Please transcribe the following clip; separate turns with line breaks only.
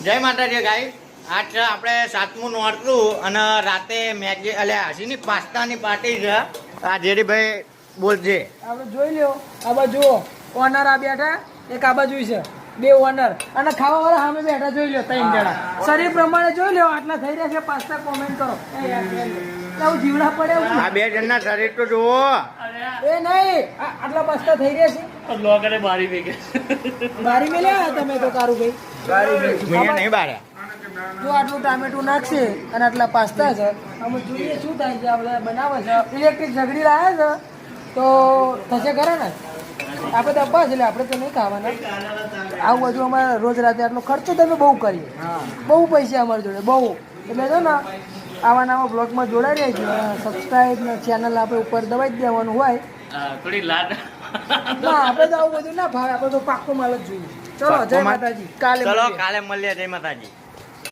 જય માતાજી ગાઈ. આજ છે આપણે 7મું નોરતું અને રાતે મેગી એટલે હસીની પાસ્તાની પાર્ટી છે. આ જેડીભાઈ બોલજે.
આપણે જોઈ લ્યો આ બાજુ ઓનર આ બેઠા એક આ બાજુ છે બે ઓનર અને ખાવા વાળા સામે બેઠા જોઈ લ્યો 3 જણા શરીર પ્રમાણે જોઈ લ્યો આટલા થઈ રહ્યા છે પાસ્તા કોમેન્ટ કરો જીવડા પડે
આ 2 જણના શરીર તો જુઓ.
એ નહીં આટલા પાસ્તા થઈ રહ્યા છે
બ્લોગરે બારી મેકે
બારી મેલ્યા તમે તો કારું ભાઈ
મેં નહીં બાર્યા.
જો આટલું ટામેટું નાખશે અને આટલા પાસ્તા છે અમે જોઈએ શું થાય છે આપણે બનાવે છે ઇલેક્ટ્રિક ઝઘડી લાવ્યા છે તો થશે ખરા ને આપણે તો અપાસ એટલે આપણે તો નહીં ખાવાના આવું બધું અમારે રોજ રાતે આટલો ખર્ચો તમે બહુ કરીએ બહુ પૈસા અમારી જોડે બહુ એટલે જો ને આવા નવા બ્લોગમાં જોડાઈ રહેજો સબસ્ક્રાઈબ ને ચેનલ આપણે ઉપર દબાઈ જ દેવાનું હોય
થોડી લાડ
ના આપણે તો આવું બધું ના ભાવે આપણે તો પાક્કો માલ જ જોઈએ ચલો જય માતાજી
ચલો કાલે મળીએ. જય માતાજી.